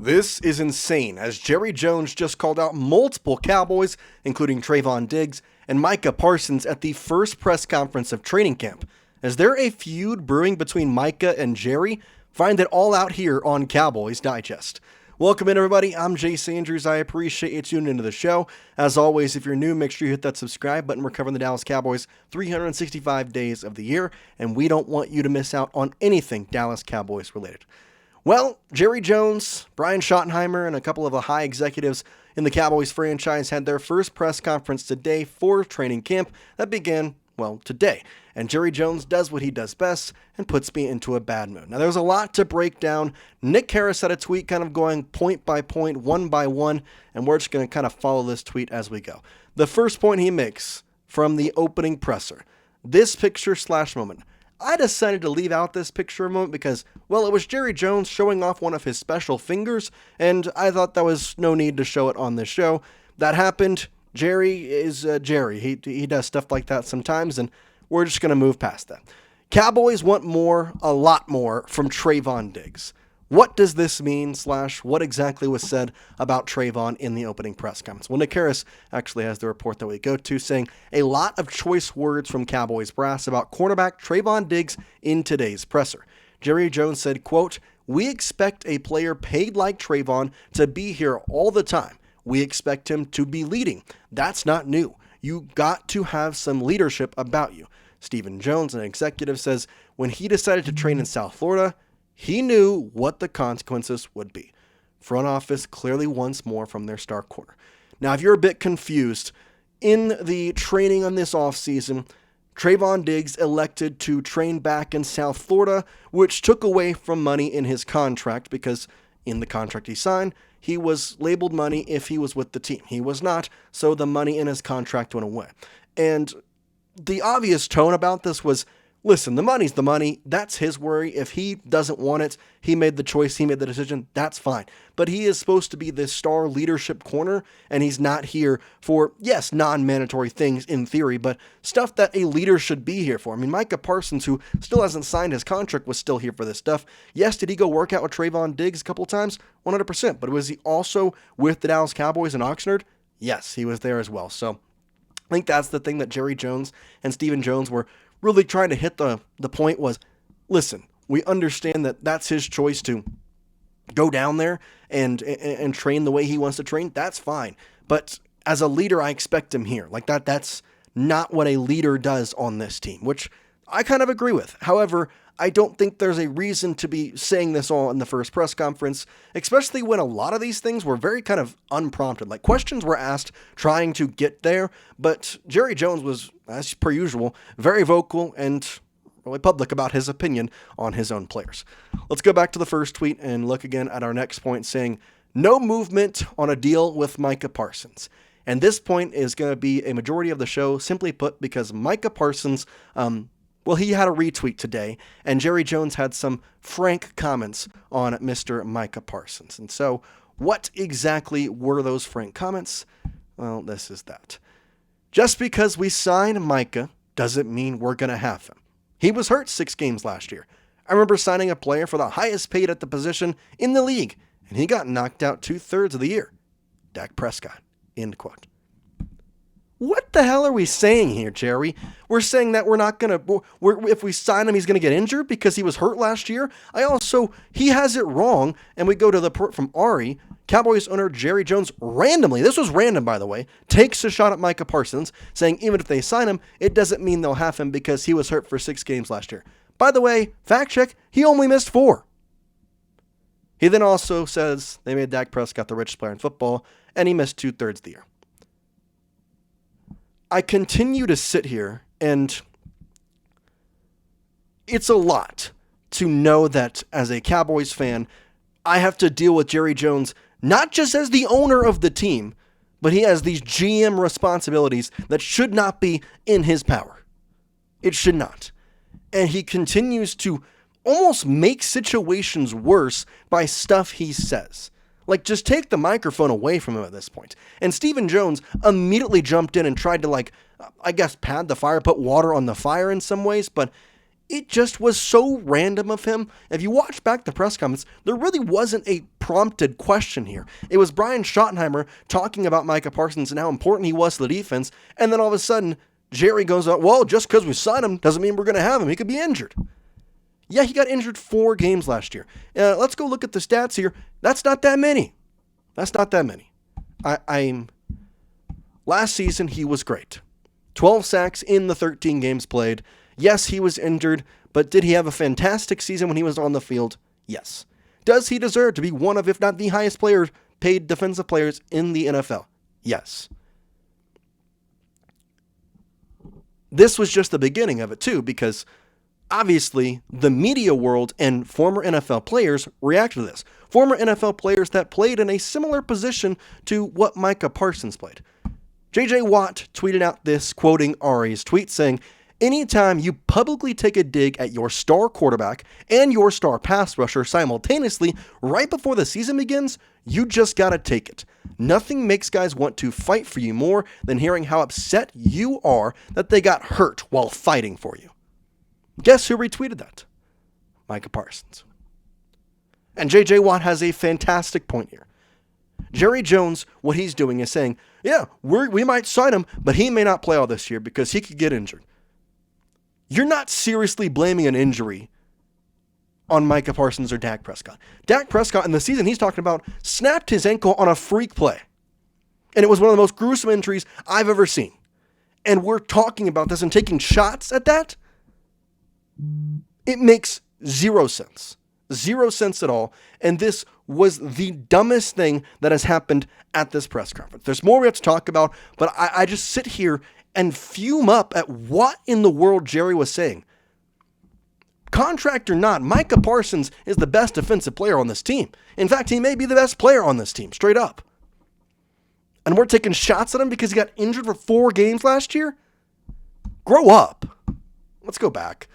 This is insane, as Jerry Jones just called out multiple Cowboys, including Trevon Diggs and Micah Parsons, at the first press conference of training camp. Is there a feud brewing between Micah and Jerry? Find it all out here on Cowboys Digest. Welcome in, everybody. I'm Jace Andrews. I appreciate you tuning into the show. As always, if you're new, make sure you hit that subscribe button. We're covering the Dallas Cowboys 365 days of the year, and we don't want you to miss out on anything Dallas Cowboys related. Well, Jerry Jones, Brian Schottenheimer, and a couple of the high executives in the Cowboys franchise had their first press conference today for training camp that began, today. And Jerry Jones does what he does best and puts me into a bad mood. Now, there's a lot to break down. Nick Harris had a tweet kind of going point by point, one by one, and we're just going to kind of follow this tweet as we go. The first point he makes from the opening presser, this picture/moment. I decided to leave out this picture a moment because, it was Jerry Jones showing off one of his special fingers, and I thought there was no need to show it on this show. That happened. Jerry is Jerry. He does stuff like that sometimes, and we're just going to move past that. Cowboys want more, a lot more, from Trevon Diggs. What does this mean, / what exactly was said about Trevon in the opening press conference? Well, Nick Harris actually has the report that we go to saying a lot of choice words from Cowboys brass about cornerback Trevon Diggs in today's presser. Jerry Jones said, quote, "We expect a player paid like Trevon to be here all the time. We expect him to be leading. That's not new. You got to have some leadership about you." Stephen Jones, an executive, says when he decided to train in South Florida, he knew what the consequences would be. Front office clearly wants more from their star corner. Now, if you're a bit confused, in the training on this offseason, Trevon Diggs elected to train back in South Florida, which took away from money in his contract because in the contract he signed, he was labeled money if he was with the team. He was not, so the money in his contract went away. And the obvious tone about this was, listen, the money's the money. That's his worry. If he doesn't want it, he made the choice, he made the decision, that's fine. But he is supposed to be this star leadership corner, and he's not here for, yes, non-mandatory things in theory, but stuff that a leader should be here for. I mean, Micah Parsons, who still hasn't signed his contract, was still here for this stuff. Yes, did he go work out with Trevon Diggs a couple times? 100%. But was he also with the Dallas Cowboys in Oxnard? Yes, he was there as well. So I think that's the thing that Jerry Jones and Stephen Jones were really trying to hit the point was, listen, we understand that that's his choice to go down there and train the way he wants to train. That's fine. But as a leader, I expect him here. Like that's not what a leader does on this team, which I kind of agree with. However, I don't think there's a reason to be saying this all in the first press conference, especially when a lot of these things were very kind of unprompted. Like questions were asked trying to get there, but Jerry Jones was, as per usual, very vocal and really public about his opinion on his own players. Let's go back to the first tweet and look again at our next point saying, no movement on a deal with Micah Parsons. And this point is going to be a majority of the show, simply put, because Micah Parsons, he had a retweet today, and Jerry Jones had some frank comments on Mr. Micah Parsons. And so, what exactly were those frank comments? Well, this is that. Just because we sign Micah doesn't mean we're going to have him. He was hurt 6 games last year. I remember signing a player for the highest paid at the position in the league, and he got knocked out 2/3 of the year. Dak Prescott. End quote. What the hell are we saying here, Jerry? We're saying that if we sign him, he's going to get injured because he was hurt last year? He has it wrong, and we go to the report from Ari. Cowboys owner Jerry Jones randomly, this was random by the way, takes a shot at Micah Parsons, saying even if they sign him, it doesn't mean they'll have him because he was hurt for 6 games last year. By the way, fact check, he only missed 4. He then also says they made Dak Prescott the richest player in football, and he missed 2/3 of the year. I continue to sit here, and it's a lot to know that as a Cowboys fan, I have to deal with Jerry Jones not just as the owner of the team, but he has these GM responsibilities that should not be in his power. It should not. And he continues to almost make situations worse by stuff he says. Like, just take the microphone away from him at this point. And Stephen Jones immediately jumped in and tried to, pad the fire, put water on the fire in some ways. But It just was so random of him. If you watch back the press conference, there really wasn't a prompted question here. It was Brian Schottenheimer talking about Micah Parsons and how important he was to the defense, and then all of a sudden, Jerry goes out, well, just because we signed him doesn't mean we're going to have him. He could be injured. Yeah, he got injured 4 games last year. Let's go look at the stats here. That's not that many. Last season, he was great. 12 sacks in the 13 games played. Yes, he was injured, but did he have a fantastic season when he was on the field? Yes. Does he deserve to be one of, if not the highest paid defensive players in the NFL? Yes. This was just the beginning of it too, because obviously the media world and former NFL players react to this. Former NFL players that played in a similar position to what Micah Parsons played. J.J. Watt tweeted out this, quoting Ari's tweet, saying, anytime you publicly take a dig at your star quarterback and your star pass rusher simultaneously right before the season begins, you just gotta take it. Nothing makes guys want to fight for you more than hearing how upset you are that they got hurt while fighting for you. Guess who retweeted that? Micah Parsons. And J.J. Watt has a fantastic point here. Jerry Jones, what he's doing is saying, yeah, we might sign him, but he may not play all this year because he could get injured. You're not seriously blaming an injury on Micah Parsons or Dak Prescott. Dak Prescott, in the season he's talking about, snapped his ankle on a freak play. And it was one of the most gruesome injuries I've ever seen. And we're talking about this and taking shots at that? It makes 0 sense. 0 sense at all. And this was the dumbest thing that has happened at this press conference. There's more we have to talk about, but I just sit here and fume up at what in the world Jerry was saying. Contract or not, Micah Parsons is the best defensive player on this team. In fact, he may be the best player on this team, straight up. And we're taking shots at him because he got injured for 4 games last year? Grow up. Let's go back.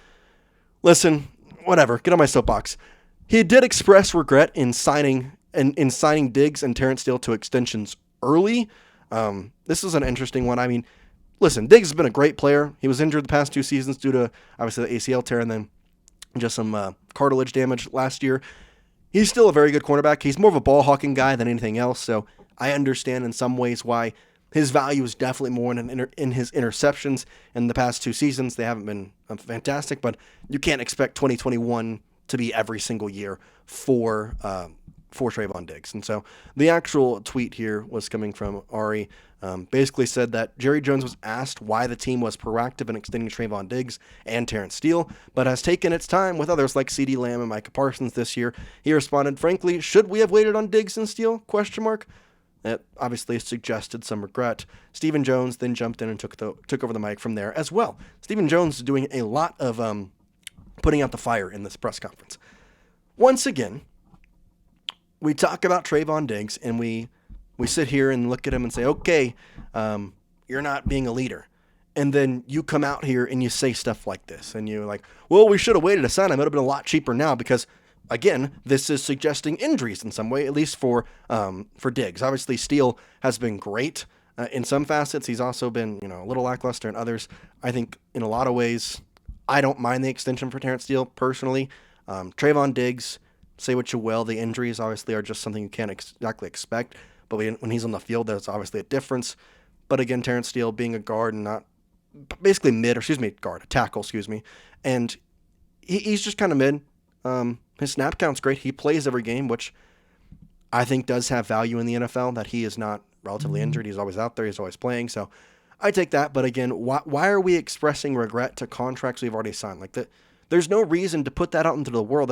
Listen, whatever, get on my soapbox. He did express regret in signing Diggs and Terrence Steele to extensions early. This is an interesting one. I mean, listen, Diggs has been a great player. He was injured the past 2 seasons due to, obviously, the ACL tear and then just some cartilage damage last year. He's still a very good cornerback. He's more of a ball-hawking guy than anything else, so I understand in some ways why his value is definitely more in his interceptions. In the past 2 seasons, they haven't been fantastic, but you can't expect 2021 to be every single year for Trevon Diggs. And so the actual tweet here was coming from Ari. Basically said that Jerry Jones was asked why the team was proactive in extending Trevon Diggs and Terrence Steele, but has taken its time with others like CeeDee Lamb and Micah Parsons this year. He responded, frankly, should we have waited on Diggs and Steele? That obviously suggested some regret. Stephen Jones then jumped in and took over the mic from there as well. Stephen Jones is doing a lot of putting out the fire in this press conference. Once again, we talk about Trevon Diggs and we sit here and look at him and say, okay, you're not being a leader. And then you come out here and you say stuff like this. And you're like, well, we should have waited to sign him. It would have been a lot cheaper now because, again, this is suggesting injuries in some way, at least for Diggs. Obviously, Steele has been great in some facets. He's also been a little lackluster in others. I think in a lot of ways, I don't mind the extension for Terrence Steele personally. Trevon Diggs, say what you will, the injuries obviously are just something you can't exactly expect. But when he's on the field, there's obviously a difference. But again, Terrence Steele being a guard and not basically a tackle, and he's just kind of mid. His snap count's great. He plays every game, which I think does have value in the NFL, that he is not relatively injured. He's always out there. He's always playing. So I take that. But again, why are we expressing regret to contracts we've already signed? Like that, there's no reason to put that out into the world.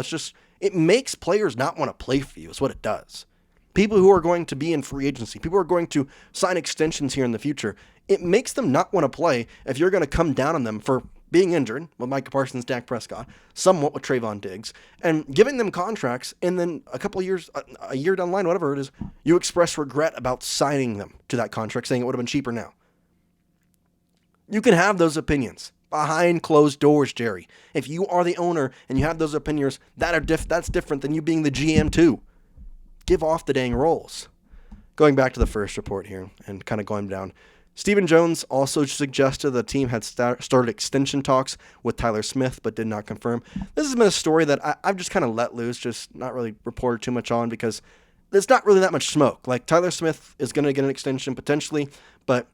It makes players not want to play for you is what it does. People who are going to be in free agency, people who are going to sign extensions here in the future, it makes them not want to play if you're going to come down on them for being injured with Micah Parsons, Dak Prescott, somewhat with Trevon Diggs, and giving them contracts, and then a couple of years, a year down the line, whatever it is, you express regret about signing them to that contract, saying it would have been cheaper now. You can have those opinions behind closed doors, Jerry. If you are the owner and you have those opinions, that's different than you being the GM too. Give off the dang roles. Going back to the first report here and kind of going down, Stephen Jones also suggested the team had started extension talks with Tyler Smith, but did not confirm. This has been a story that I've just kind of let loose, just not really reported too much on because there's not really that much smoke. Like, Tyler Smith is going to get an extension potentially, but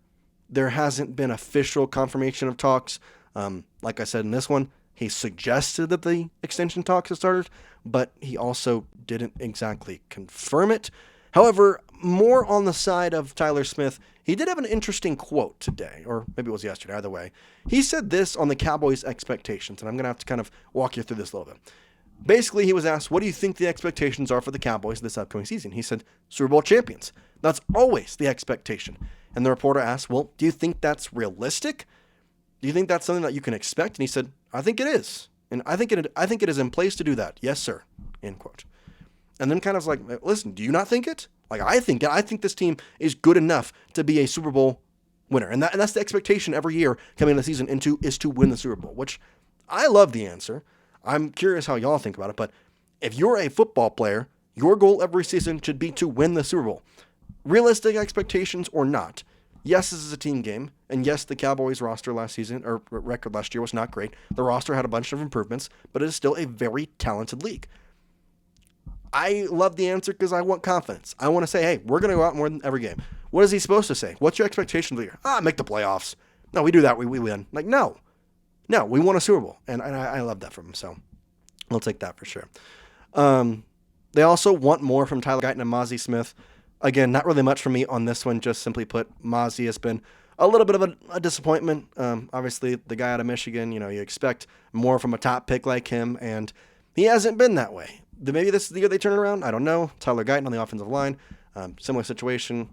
there hasn't been official confirmation of talks. Like I said in this one, he suggested that the extension talks had started, but he also didn't exactly confirm it. However, more on the side of Tyler Smith, he did have an interesting quote today, or maybe it was yesterday, either way. He said this on the Cowboys Expectations, and I'm going to have to kind of walk you through this a little bit. Basically, he was asked, what do you think the expectations are for the Cowboys this upcoming season? He said, Super Bowl champions. That's always the expectation. And the reporter asked, well, do you think that's realistic? Do you think that's something that you can expect? And he said, I think it is. And I think it is in place to do that. Yes, sir. End quote. And then kind of like, listen, do you not think it? Like, I think it. I think this team is good enough to be a Super Bowl winner. And that's the expectation every year coming into the season is to win the Super Bowl, which I love the answer. I'm curious how y'all think about it. But if you're a football player, your goal every season should be to win the Super Bowl. Realistic expectations or not. Yes, this is a team game. And yes, the Cowboys roster last season, or record last year, was not great. The roster had a bunch of improvements, but it is still a very talented league. I love the answer because I want confidence. I want to say, hey, we're going to go out more than every game. What is he supposed to say? What's your expectation of the year? Make the playoffs. No, we do that. We win. Like, no, we won a Super Bowl. And I love that from him. So we'll take that for sure. They also want more from Tyler Guyton and Mazi Smith. Again, not really much from me on this one. Just simply put, Mazi has been a little bit of a disappointment. Obviously, the guy out of Michigan, you expect more from a top pick like him, and he hasn't been that way. Maybe this is the year they turn it around. I don't know. Tyler Guyton on the offensive line, similar situation.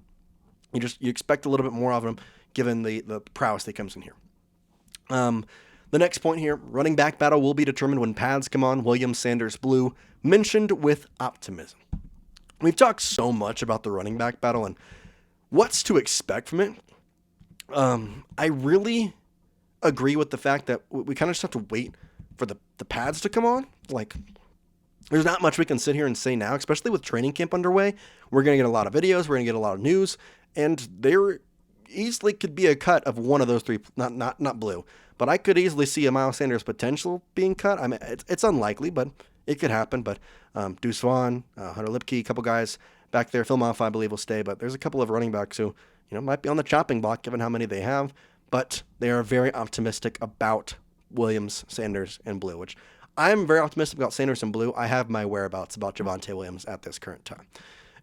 You expect a little bit more of him given the prowess that comes in here. The next point here, running back battle will be determined when pads come on. Williams, Sanders, Blue, mentioned with optimism. We've talked so much about the running back battle and what's to expect from it. I really agree with the fact that we kind of just have to wait for the pads to come on. Like, there's not much we can sit here and say now, especially with training camp underway. We're going to get a lot of videos. We're going to get a lot of news. And there easily could be a cut of one of those three, not Blue. But I could easily see a Miles Sanders potential being cut. I mean, it's unlikely, but it could happen. But Deuce Vaughn, Hunter Lipke, a couple guys back there. Phil Maffa, I believe, will stay. But there's a couple of running backs who might be on the chopping block given how many they have. But they are very optimistic about Williams, Sanders, and Blue, which I'm very optimistic about Sanders and Blue. I have my whereabouts about Javonte Williams at this current time.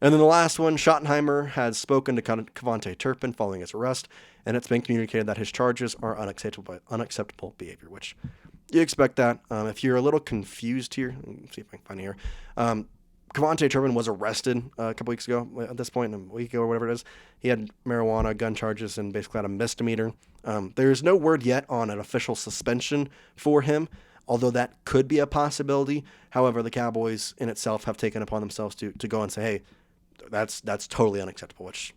And then the last one, Schottenheimer has spoken to Kevontae Turpin following his arrest, and it's been communicated that his charges are unacceptable behavior, which you expect that. If you're a little confused here, let me see if I can find it here. Kevontae Turpin was arrested a couple weeks ago, at this point, a week ago or whatever it is. He had marijuana, gun charges, and basically had a misdemeanor. There's no word yet on an official suspension for him, although that could be a possibility. However, the Cowboys in itself have taken upon themselves to go and say, hey, that's totally unacceptable, which,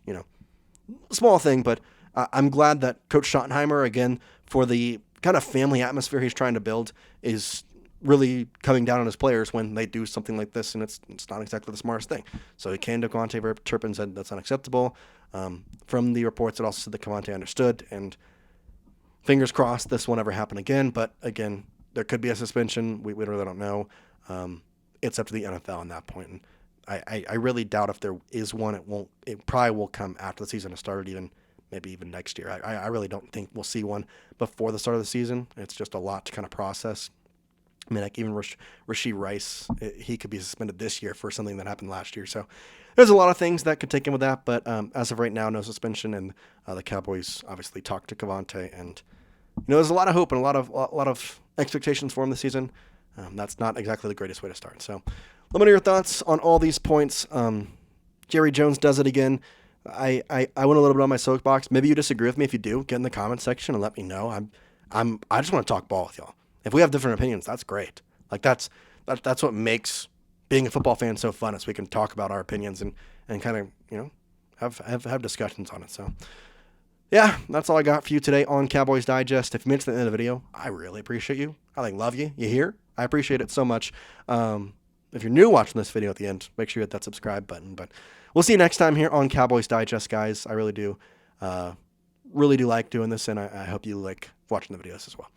small thing, but I'm glad that Coach Schottenheimer, again, for the kind of family atmosphere he's trying to build, is really coming down on his players when they do something like this, and it's not exactly the smartest thing. So he came to Kevontae Turpin, said that's unacceptable. From the reports, it also said that Kevontae understood, and fingers crossed this won't ever happen again, but again, there could be a suspension. We really don't know. It's up to the NFL on that point. And I really doubt if there is one. It probably will come after the season has started, maybe even next year. I really don't think we'll see one before the start of the season. It's just a lot to kind of process. I mean, like even Rashee Rice, he could be suspended this year for something that happened last year. So there's a lot of things that could take in with that. But as of right now, no suspension. And the Cowboys obviously talked to Kevontae, and there's a lot of hope and a lot of expectations for him this season. That's not exactly the greatest way to start. So let me know your thoughts on all these points. Jerry Jones does it again. I went a little bit on my soapbox. Maybe you disagree with me. If you do, get in the comment section and let me know. I just want to talk ball with y'all. If we have different opinions, that's great. Like that's what makes being a football fan so fun, is we can talk about our opinions and kind of have discussions on it. So yeah, that's all I got for you today on Cowboys Digest. If you made it to the end of the video, I really appreciate you. I love you. You here? I appreciate it so much. If you're new watching this video at the end, make sure you hit that subscribe button. But we'll see you next time here on Cowboys Digest, guys. I really do really do like doing this, and I hope you like watching the videos as well.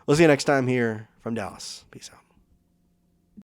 We'll see you next time here from Dallas. Peace out.